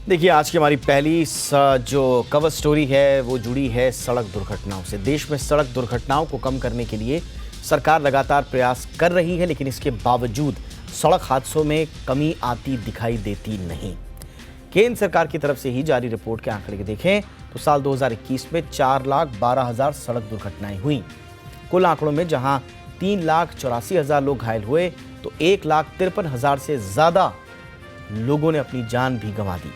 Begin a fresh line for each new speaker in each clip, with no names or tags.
देखिए, आज की हमारी पहली जो कवर स्टोरी है वो जुड़ी है सड़क दुर्घटनाओं से। देश में सड़क दुर्घटनाओं को कम करने के लिए सरकार लगातार प्रयास कर रही है, लेकिन इसके बावजूद सड़क हादसों में कमी आती दिखाई देती नहीं। केंद्र सरकार की तरफ से ही जारी रिपोर्ट के आंकड़े देखें तो साल 2021 में 4,12,000 सड़क दुर्घटनाएं हुई। कुल आंकड़ों में जहां 3,84,000 लोग घायल हुए तो 1,53,000 से ज्यादा लोगों ने अपनी जान भी गंवा दी।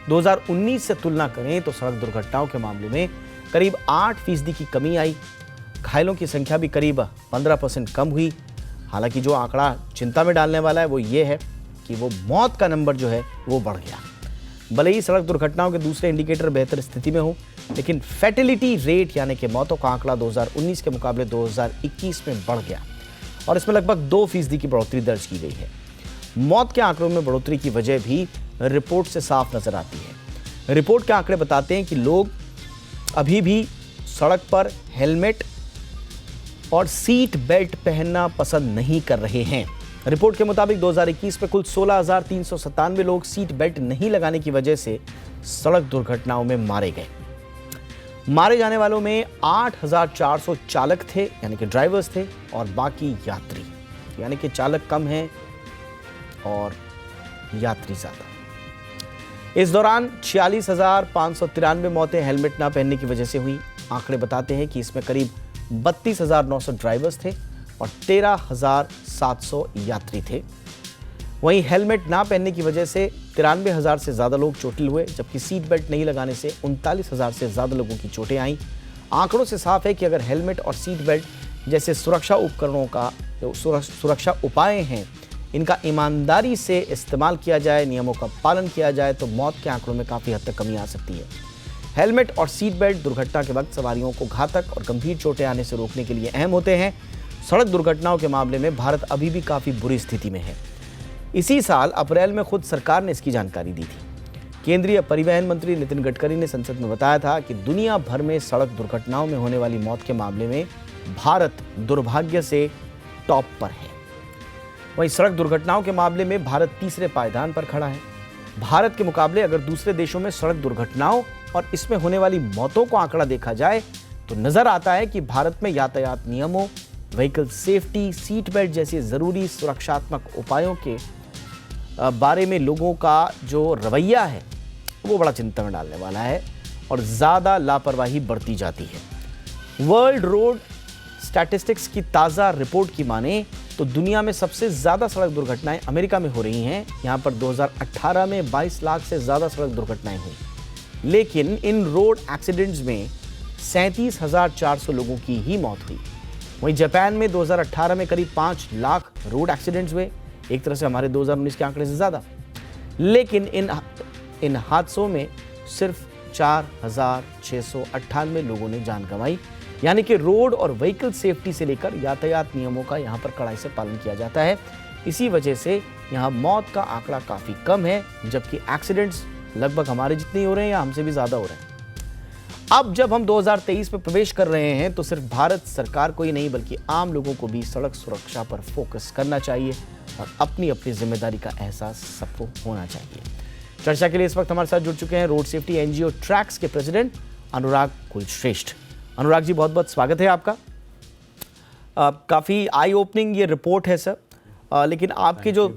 2019 से तुलना करें तो सड़क दुर्घटनाओं के मामले में करीब 8% की कमी आई। घायलों की संख्या भी करीब 15% कम हुई। हालांकि जो आंकड़ा चिंता में डालने वाला है वो ये है कि वो मौत का नंबर जो है वो बढ़ गया। भले ही सड़क दुर्घटनाओं के दूसरे इंडिकेटर बेहतर स्थिति में हो, लेकिन फैटेलिटी रेट यानी कि मौतों का आंकड़ा 2019 के मुकाबले 2021 में बढ़ गया और इसमें लगभग 2% की बढ़ोतरी दर्ज की गई है। मौत के आंकड़ों में बढ़ोतरी की वजह भी रिपोर्ट से साफ नजर आती है। रिपोर्ट के आंकड़े बताते हैं कि लोग अभी भी सड़क पर हेलमेट और सीट बेल्ट पहनना पसंद नहीं कर रहे हैं। रिपोर्ट के मुताबिक 2021 में कुल 16,397 लोग सीट बेल्ट नहीं लगाने की वजह से सड़क दुर्घटनाओं में मारे गए। मारे जाने वालों में 8,400 चालक थे यानी कि ड्राइवर्स थे और बाकी यात्री, यानी कि चालक कम हैं और यात्री ज्यादा। इस दौरान 46,593 मौतें हेलमेट ना पहनने की वजह से हुई। आंकड़े बताते हैं कि इसमें करीब 32,900 ड्राइवर्स थे और 13,700 यात्री थे। वहीं हेलमेट ना पहनने की वजह से 93,000 से ज्यादा लोग चोटिल हुए, जबकि सीट बेल्ट नहीं लगाने से 39,000 से ज्यादा लोगों की चोटें आईं। आंकड़ों से साफ है कि अगर हेलमेट और सीट बेल्ट जैसे सुरक्षा उपकरणों का जो सुरक्षा उपाय हैं, इनका ईमानदारी से इस्तेमाल किया जाए, नियमों का पालन किया जाए तो मौत के आंकड़ों में काफ़ी हद तक कमी आ सकती है। हेलमेट और सीट बेल्ट दुर्घटना के वक्त सवारियों को घातक और गंभीर चोटें आने से रोकने के लिए अहम होते हैं। सड़क दुर्घटनाओं के मामले में भारत अभी भी काफ़ी बुरी स्थिति में है। इसी साल अप्रैल में खुद सरकार ने इसकी जानकारी दी थी। केंद्रीय परिवहन मंत्री नितिन गडकरी ने संसद में बताया था कि दुनिया भर में सड़क दुर्घटनाओं में होने वाली मौत के मामले में भारत दुर्भाग्य से टॉप पर है। वहीं सड़क दुर्घटनाओं के मामले में भारत तीसरे पायदान पर खड़ा है। भारत के मुकाबले अगर दूसरे देशों में सड़क दुर्घटनाओं और इसमें होने वाली मौतों को आंकड़ा देखा जाए तो नजर आता है कि भारत में यातायात नियमों, व्हीकल सेफ्टी, सीट बेल्ट जैसे जरूरी सुरक्षात्मक उपायों के बारे में लोगों का जो रवैया है वो बड़ा चिंता में डालने वाला है और ज़्यादा लापरवाही बढ़ती जाती है। वर्ल्ड रोड स्टैटिस्टिक्स की ताज़ा रिपोर्ट की माने तो दुनिया में सबसे ज़्यादा सड़क दुर्घटनाएं अमेरिका में हो रही हैं। यहाँ पर 2018 में 22 लाख से ज़्यादा सड़क दुर्घटनाएं हुई, लेकिन इन रोड एक्सीडेंट्स में 37,400 लोगों की ही मौत हुई। वहीं जापान में 2018 में करीब 5 लाख रोड एक्सीडेंट्स हुए, एक तरह से हमारे 2019 के आंकड़े से ज़्यादा। लेकिन इन हादसों में सिर्फ 4,698 लोगों ने जान गंवाई, यानी कि रोड और व्हीकल सेफ्टी से लेकर यातायात नियमों का यहाँ पर कड़ाई से पालन किया जाता है। इसी वजह से यहाँ मौत का आंकड़ा काफ़ी कम है, जबकि एक्सीडेंट्स लगभग हमारे जितने ही हो रहे हैं या हमसे भी ज़्यादा हो रहे हैं। अब जब हम 2023 में प्रवेश कर रहे हैं तो सिर्फ भारत सरकार को ही नहीं बल्कि आम लोगों को भी सड़क सुरक्षा पर फोकस करना चाहिए और अपनी अपनी जिम्मेदारी का एहसास सबको होना चाहिए। चर्चा के लिए इस वक्त हमारे साथ जुड़ चुके हैं रोड सेफ्टी एनजीओ ट्रैक्स के प्रेसिडेंट अनुराग कुलश्रेष्ठ। अनुराग जी, बहुत बहुत स्वागत है आपका। काफ़ी आई ओपनिंग ये रिपोर्ट है सर, लेकिन आपके जो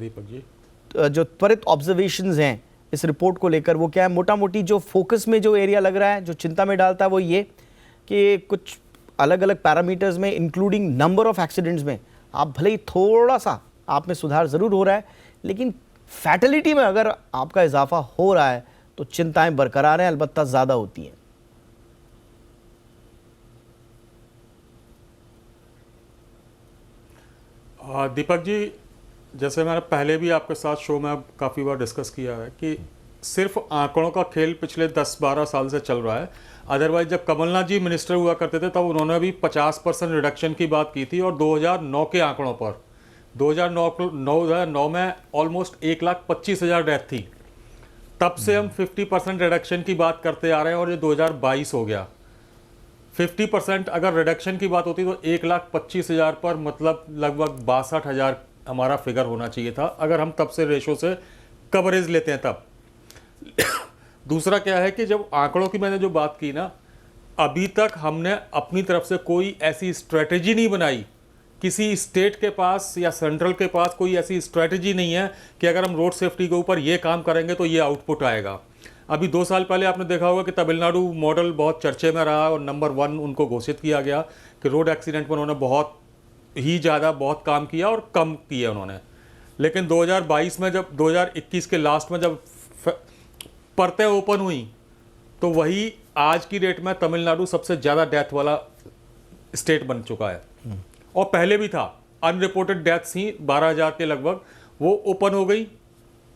त्वरित ऑब्जर्वेशंस हैं इस रिपोर्ट को लेकर वो क्या है? मोटा मोटी जो फोकस में जो एरिया लग रहा है, जो चिंता में डालता है वो ये कि कुछ अलग अलग पैरामीटर्स में इंक्लूडिंग नंबर ऑफ एक्सीडेंट्स में आप भले ही थोड़ा सा आप में सुधार ज़रूर हो रहा है, लेकिन फैटेलिटी में अगर आपका इजाफा हो रहा है तो चिंताएं बरकरार हैं, अलबत्ता ज़्यादा होती हैं।
दीपक जी, जैसे मैंने पहले भी आपके साथ शो में काफ़ी बार डिस्कस किया है कि सिर्फ आंकड़ों का खेल पिछले 10-12 साल से चल रहा है। अदरवाइज जब कमलनाथ जी मिनिस्टर हुआ करते थे तब उन्होंने भी 50% रिडक्शन की बात की थी और 2009 के आंकड़ों पर 2009 में ऑलमोस्ट 1,25,000 डेथ थी। तब से हम 50% रिडक्शन की बात करते आ रहे हैं और ये 2022 हो गया। 50% अगर रिडक्शन की बात होती तो 1,25,000 पर मतलब लगभग 62,000 हमारा फिगर होना चाहिए था, अगर हम तब से रेशो से कवरेज लेते हैं तब। दूसरा क्या है कि जब आंकड़ों की मैंने जो बात की ना, अभी तक हमने अपनी तरफ से कोई ऐसी स्ट्रेटेजी नहीं बनाई, किसी स्टेट के पास या सेंट्रल के पास कोई ऐसी स्ट्रेटेजी नहीं है कि अगर हम रोड सेफ्टी के ऊपर ये काम करेंगे तो ये आउटपुट आएगा। अभी 2 साल पहले आपने देखा होगा कि तमिलनाडु मॉडल बहुत चर्चे में रहा और नंबर 1 उनको घोषित किया गया कि रोड एक्सीडेंट में उन्होंने बहुत ही ज़्यादा बहुत काम किया और कम किए उन्होंने। लेकिन 2022 में जब 2021 के लास्ट में जब परतें ओपन हुई तो वही आज की डेट में तमिलनाडु सबसे ज़्यादा डेथ वाला स्टेट बन चुका है। और पहले भी था, अनरिपोर्टेड डेथ्स ही 12,000 के लगभग, वो ओपन हो गई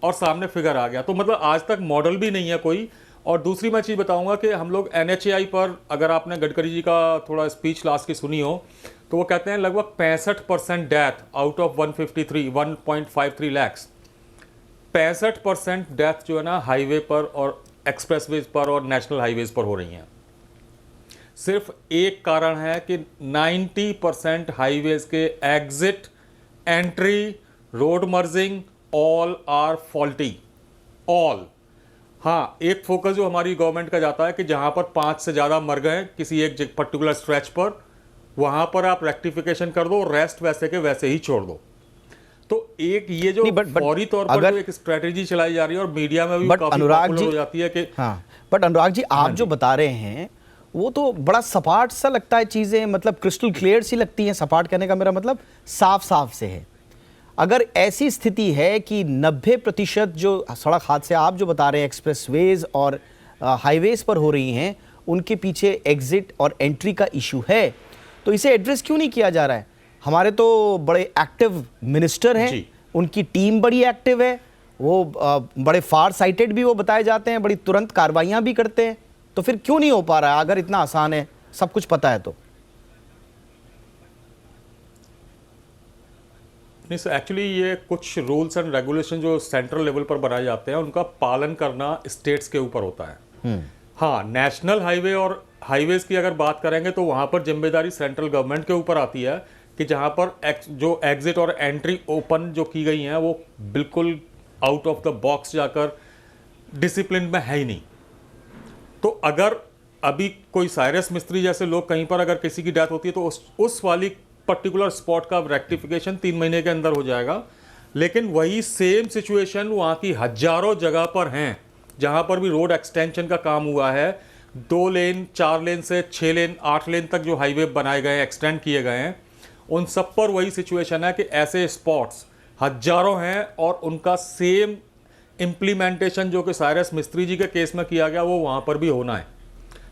और सामने फिगर आ गया। तो मतलब आज तक मॉडल भी नहीं है कोई। और दूसरी मैं चीज़ बताऊंगा कि हम लोग NHAI पर, अगर आपने गडकरी जी का थोड़ा स्पीच लास्ट की सुनी हो, तो वो कहते हैं लगभग 65% death out of 1.53 lakhs, 65% death जो है ना हाईवे पर और एक्सप्रेसवेज पर और नेशनल हाईवेज पर हो रही हैं। सिर्फ एक कारण है कि 90% हाईवेज के exit, entry, road merging all are faulty, all. हाँ, एक फोकस जो हमारी गवर्नमेंट का जाता है कि जहां पर 5 से ज़्यादा मर गए किसी एक पर्टिकुलर स्ट्रेच पर, वहां पर आप रेक्टिफिकेशन कर दो, रेस्ट वैसे के वैसे ही छोड़ दो। तो एक ये जो फौरी तौर पर जो एक स्ट्रेटेजी चलाई जा रही है और मीडिया में भी काफी पॉपुलर हो जाती है कि
हाँ, बट अनुराग जी आप जो बता रहे हैं वो तो बड़ा सपाट सा लगता है, चीजें मतलब क्रिस्टल क्लियर सी लगती हैं। सपाट कहने का मेरा मतलब साफ साफ से है। अगर ऐसी स्थिति है कि 90% जो सड़क हादसे आप जो बता रहे हैं एक्सप्रेसवेज और हाईवेज पर हो रही हैं, उनके पीछे एग्जिट और एंट्री का इशू है, तो इसे एड्रेस क्यों नहीं किया जा रहा है? हमारे तो बड़े एक्टिव मिनिस्टर हैं, उनकी टीम बड़ी एक्टिव है, वो बड़े फार साइटेड भी वो बताए जाते हैं, बड़ी तुरंत कार्रवाइयाँ भी करते हैं, तो फिर क्यों नहीं हो पा रहा है अगर इतना आसान है, सब कुछ पता है तो?
नहीं सर, एक्चुअली ये कुछ रूल्स एंड रेगुलेशन जो सेंट्रल लेवल पर बनाए जाते हैं उनका पालन करना स्टेट्स के ऊपर होता है। हाँ, नेशनल हाईवे और हाईवेज की अगर बात करेंगे तो वहाँ पर जिम्मेदारी सेंट्रल गवर्नमेंट के ऊपर आती है कि जहाँ पर जो एग्जिट और एंट्री ओपन जो की गई हैं वो बिल्कुल आउट ऑफ द बॉक्स जाकर डिसिप्लिन में है ही नहीं। तो अगर अभी कोई साइरस मिस्त्री जैसे लोग कहीं पर अगर किसी की डेथ होती है तो उस वाली पर्टिकुलर स्पॉट का रेक्टिफिकेशन 3 महीने के अंदर हो जाएगा। लेकिन वही सेम सिचुएशन वहाँ की हजारों जगह पर हैं जहाँ पर भी रोड एक्सटेंशन का काम हुआ है, 2 लेन 4 लेन से 6 लेन 8 लेन तक जो हाईवे बनाए गए हैं, एक्सटेंड किए गए हैं, उन सब पर वही सिचुएशन है कि ऐसे स्पॉट्स हजारों हैं और उनका सेम इम्प्लीमेंटेशन जो कि साइरस मिस्त्री जी के केस में किया गया वो वहाँ पर भी होना है।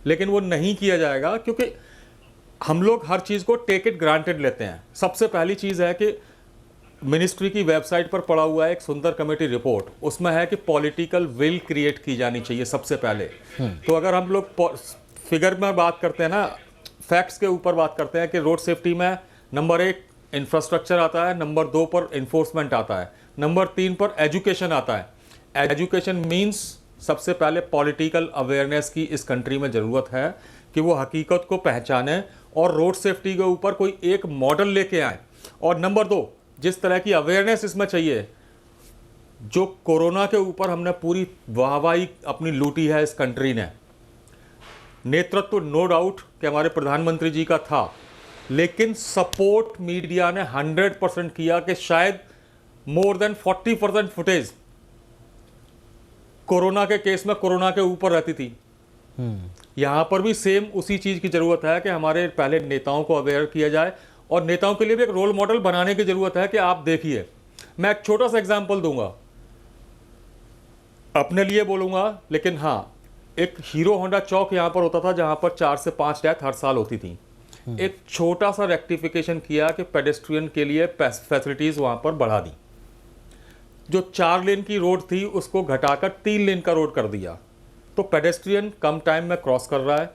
लेकिन वो नहीं किया जाएगा क्योंकि हम लोग हर चीज़ को टेक इट ग्रांटेड लेते हैं। सबसे पहली चीज़ है कि मिनिस्ट्री की वेबसाइट पर पड़ा हुआ है एक सुंदर कमेटी रिपोर्ट, उसमें है कि पॉलिटिकल विल क्रिएट की जानी चाहिए सबसे पहले। तो अगर हम लोग फिगर में बात करते हैं ना, फैक्ट्स के ऊपर बात करते हैं कि रोड सेफ्टी में नंबर 1 इंफ्रास्ट्रक्चर आता है, नंबर 2 पर इन्फोर्समेंट आता है, नंबर 3 पर एजुकेशन आता है। एजुकेशन मीन्स सबसे पहले पॉलिटिकल अवेयरनेस की इस कंट्री में ज़रूरत है कि वो हकीकत को पहचाने और रोड सेफ्टी के ऊपर कोई एक मॉडल लेके आए। और नंबर 2, जिस तरह की अवेयरनेस इसमें चाहिए, जो कोरोना के ऊपर हमने पूरी वाहवाही अपनी लूटी है इस कंट्री ने, नेतृत्व नो डाउट कि हमारे प्रधानमंत्री जी का था, लेकिन सपोर्ट मीडिया ने 100% किया कि शायद मोर देन 40% फुटेज कोरोना के केस में कोरोना के ऊपर रहती थी। यहां पर भी सेम उसी चीज की जरूरत है कि हमारे पहले नेताओं को अवेयर किया जाए और नेताओं के लिए भी एक रोल मॉडल बनाने की जरूरत है कि आप देखिए, मैं एक छोटा सा एग्जांपल दूंगा, अपने लिए बोलूंगा, लेकिन हाँ, एक हीरो होंडा चौक यहां पर होता था जहां पर 4 से 5 डेथ हर साल होती थी। एक छोटा सा रेक्टिफिकेशन किया कि पेडेस्ट्रियन के लिए फैसिलिटीज वहां पर बढ़ा दी, जो 4 लेन की रोड थी उसको घटाकर 3 लेन का रोड कर दिया, तो पेडेस्ट्रियन कम टाइम में क्रॉस कर रहा है,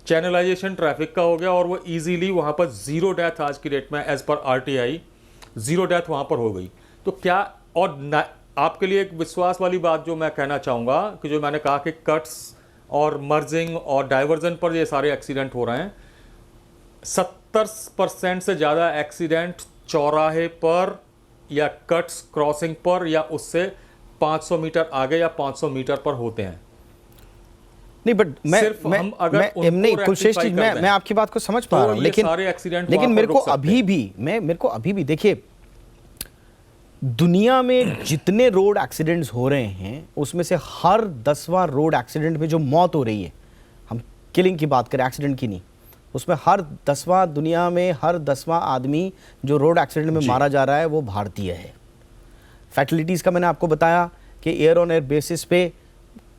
चैनलाइजेशन ट्रैफिक का हो गया और वो इजीली वहाँ पर 0 डेथ आज की डेट में एज पर RTI 0 डेथ वहाँ पर हो गई। तो क्या, और आपके लिए एक विश्वास वाली बात जो मैं कहना चाहूँगा कि जो मैंने कहा कि कट्स और मर्जिंग और डाइवर्जन पर ये सारे एक्सीडेंट हो रहे हैं, 70% से ज़्यादा एक्सीडेंट चौराहे पर या कट्स क्रॉसिंग पर या उससे 500 मीटर आगे या 500 मीटर पर होते हैं।
नहीं, बट
सिर्फ हम अगर उनको
नहीं कुलशेष जी,
rectify कर दें,
मैं आपकी बात को समझ पा
तो
रहा हूँ,
ये सारे एक्सीडेंट
लेकिन
वहाँ
मेरे
पर
को
रुक सकते
मेरे को अभी भी देखिए, दुनिया में जितने रोड एक्सीडेंट्स हो रहे हैं उसमें से हर 10वां रोड एक्सीडेंट में जो मौत हो रही है, हम किलिंग की बात करें, एक्सीडेंट की नहीं, उसमें हर 10वां, दुनिया में हर 10वां आदमी जो रोड एक्सीडेंट में मारा जा रहा है वो भारतीय है। फैटलिटीज़ का मैंने आपको बताया कि एयर ऑन एयर बेसिस पे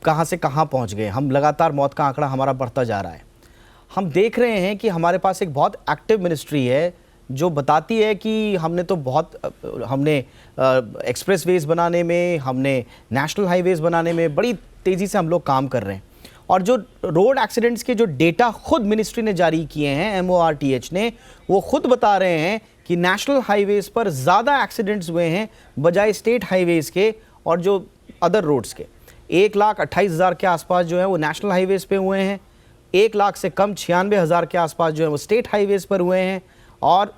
कहाँ से कहाँ पहुँच गए हम, लगातार मौत का आंकड़ा हमारा बढ़ता जा रहा है। हम देख रहे हैं कि हमारे पास एक बहुत एक्टिव मिनिस्ट्री है जो बताती है कि हमने एक्सप्रेसवेज बनाने में, हमने नेशनल हाईवेज बनाने में बड़ी तेज़ी से हम लोग काम कर रहे हैं। और जो रोड एक्सीडेंट्स के जो डेटा खुद मिनिस्ट्री ने जारी किए हैं, MORTH ने, वो खुद बता रहे हैं कि नेशनल हाईवेज पर ज़्यादा एक्सीडेंट्स हुए हैं बजाय स्टेट हाईवेज के और जो अदर रोड्स के। 1,28,000 के आसपास जो है वो नेशनल हाईवेज पे हुए हैं, 1 लाख से कम 96,000 के आसपास जो है वो स्टेट हाईवेज पर हुए हैं, और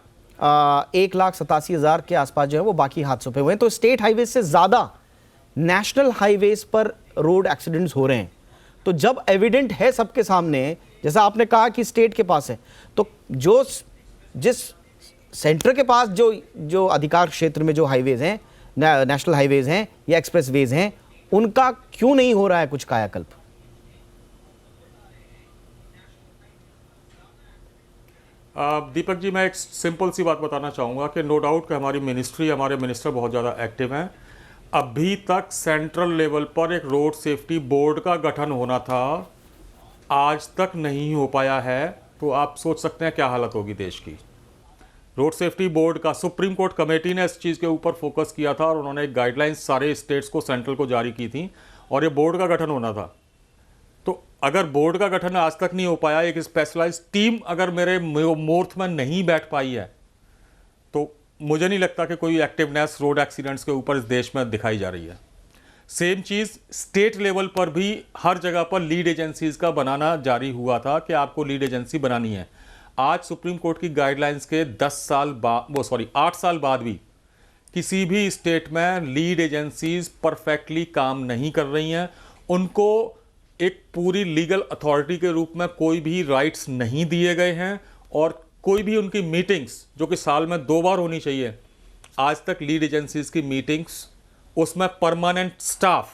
1,87,000 के आसपास जो है वो बाकी हादसों पे हुए हैं। तो स्टेट हाईवेज से ज़्यादा नेशनल हाईवेज पर रोड एक्सीडेंट्स हो रहे हैं। तो जब एविडेंट है सबके सामने, जैसा आपने कहा कि स्टेट के पास है, तो जिस सेंटर के पास जो अधिकार क्षेत्र में जो हाईवेज हैं, नेशनल हाईवेज हैं या एक्सप्रेसवेज हैं, उनका क्यों नहीं हो रहा है कुछ कायाकल्प?
दीपक जी, मैं एक सिंपल सी बात बताना चाहूँगा कि नो डाउट कि हमारी मिनिस्ट्री, हमारे मिनिस्टर बहुत ज़्यादा एक्टिव हैं। अभी तक सेंट्रल लेवल पर एक रोड सेफ्टी बोर्ड का गठन होना था, आज तक नहीं हो पाया है। तो आप सोच सकते हैं क्या हालत होगी देश की। रोड सेफ्टी बोर्ड का सुप्रीम कोर्ट कमेटी ने इस चीज़ के ऊपर फोकस किया था और उन्होंने एक गाइडलाइंस सारे स्टेट्स को, सेंट्रल को जारी की थी और ये बोर्ड का गठन होना था। तो अगर बोर्ड का गठन आज तक नहीं हो पाया, एक स्पेशलाइज्ड टीम अगर मेरे मोर्थ में नहीं बैठ पाई है, तो मुझे नहीं लगता कि कोई एक्टिवनेस रोड एक्सीडेंट्स के ऊपर इस देश में दिखाई जा रही है। सेम चीज़ स्टेट लेवल पर भी हर जगह पर लीड एजेंसीज का बनाना जारी हुआ था कि आपको लीड एजेंसी बनानी है। आज सुप्रीम कोर्ट की गाइडलाइंस के 8 साल बाद भी किसी भी स्टेट में लीड एजेंसीज परफेक्टली काम नहीं कर रही हैं। उनको एक पूरी लीगल अथॉरिटी के रूप में कोई भी राइट्स नहीं दिए गए हैं और कोई भी उनकी मीटिंग्स, जो कि साल में 2 बार होनी चाहिए, आज तक लीड एजेंसीज की मीटिंग्स, उसमें परमानेंट स्टाफ,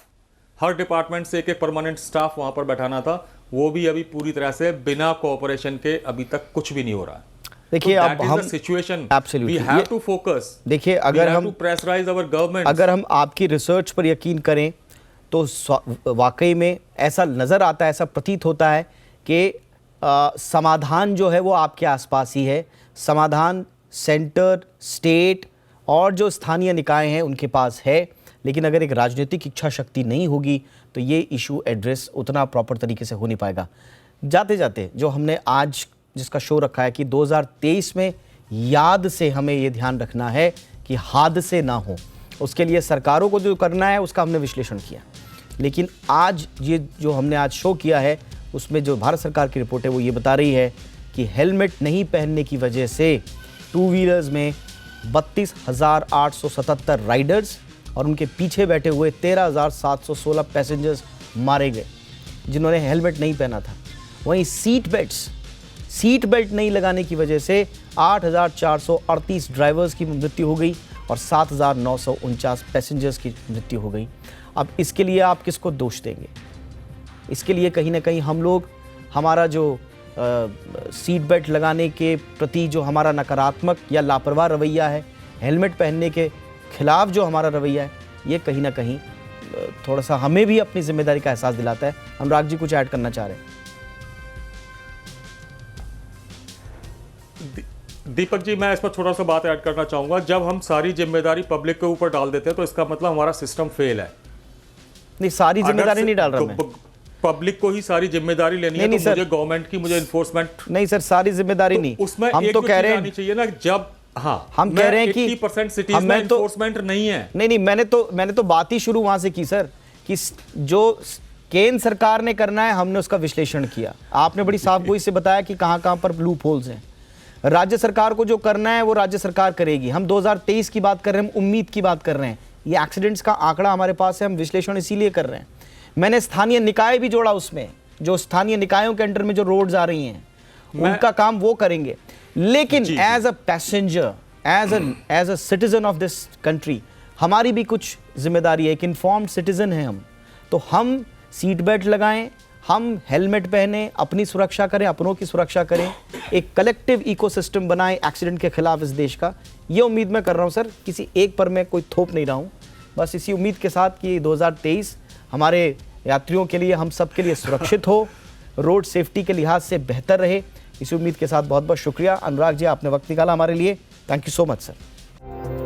हर डिपार्टमेंट से एक परमानेंट स्टाफ वहां पर बैठाना था, वो भी अभी पूरी तरह से बिना कोऑपरेशन के अभी तक कुछ भी नहीं हो रहा है।
देखिए, अब हम
situation
absolutely
we have to focus.
देखिए, अगर हम आपकी रिसर्च पर यकीन करें तो वाकई में ऐसा नज़र आता है, ऐसा प्रतीत होता है कि समाधान जो है वो आपके आसपास ही है। समाधान सेंटर, स्टेट और जो स्थानीय निकाय हैं उनके पास है, लेकिन अगर एक राजनीतिक इच्छा शक्ति नहीं होगी तो ये इशू एड्रेस उतना प्रॉपर तरीके से हो नहीं पाएगा। जाते जाते जो हमने आज जिसका शो रखा है कि 2023 में याद से हमें ये ध्यान रखना है कि हादसे ना हो, उसके लिए सरकारों को जो करना है उसका हमने विश्लेषण किया। लेकिन आज ये जो हमने आज शो किया है उसमें जो भारत सरकार की रिपोर्ट है वो ये बता रही है कि हेलमेट नहीं पहनने की वजह से 2 व्हीलर्स में 32,877 राइडर्स और उनके पीछे बैठे हुए 13,716 पैसेंजर्स मारे गए जिन्होंने हेलमेट नहीं पहना था। वहीं सीट बेल्ट नहीं लगाने की वजह से 8,438 ड्राइवर्स की मृत्यु हो गई और 7,949 पैसेंजर्स की मृत्यु हो गई। अब इसके लिए आप किसको दोष देंगे? इसके लिए कहीं ना कहीं हम लोग, हमारा जो सीट बेल्ट लगाने के प्रति जो हमारा नकारात्मक या लापरवाह रवैया है, हेलमेट पहनने के खिलाफ जो हमारा रवैया है, ये कहीं ना कहीं थोड़ा सा हमें भी अपनी जिम्मेदारी का एहसास दिलाता है। अनुराग जी कुछ ऐड करना चाह रहे हैं?
दीपक जी, मैं इस पर छोटा सा बात ऐड करना चाहूंगा। जब हम सारी जिम्मेदारी पब्लिक के ऊपर डाल देते हैं तो इसका मतलब हमारा सिस्टम फेल है।
नहीं, सारी जिम्मेदारी नहीं डाल रहा मैं।
पब्लिक को ही सारी जिम्मेदारी लेनी है, तो मुझे गवर्नमेंट की, मुझे इन्फोर्समेंट
नहीं सर, सारी जिम्मेदारी नहीं।
उसमें
हम तो कह रहे हैं
चाहिए ना, जब
हम कह रहे हैं कि
80% सिटीज में एनफोर्समेंट नहीं है।
नहीं, मैंने तो बात ही शुरू वहां से की सर, कि जो केंद्र सरकार ने करना है हमने उसका विश्लेषण किया। आपने बड़ी साफ गोई से बताया कि कहां पर लूप होल्स हैं। राज्य सरकार को जो करना है वो राज्य सरकार करेगी। हम 2023 की बात कर रहे हैं, हम उम्मीद की बात कर रहे हैं। ये एक्सीडेंट्स का आंकड़ा हमारे पास है, हम विश्लेषण इसीलिए कर रहे हैं। मैंने स्थानीय निकाय भी जोड़ा उसमें, जो स्थानीय निकायों के अंडर में जो रोड्स आ रही हैं उनका काम वो करेंगे, लेकिन as a passenger, as a citizen of this country हमारी भी कुछ जिम्मेदारी है। एक इन्फॉर्म्ड सिटीजन है हम, तो हम सीट बेल्ट लगाएं, हम हेलमेट पहने, अपनी सुरक्षा करें, अपनों की सुरक्षा करें, एक कलेक्टिव इकोसिस्टम बनाएं एक्सीडेंट के खिलाफ इस देश का। ये उम्मीद मैं कर रहा हूं सर, किसी एक पर मैं कोई थोप नहीं रहा हूं, बस इसी उम्मीद के साथ कि 2023 हमारे यात्रियों के लिए, हम सब के लिए सुरक्षित हो, रोड सेफ्टी के लिहाज से बेहतर रहे। इसी उम्मीद के साथ बहुत बहुत शुक्रिया अनुराग जी, आपने वक्त निकाला हमारे लिए। Thank you so much sir.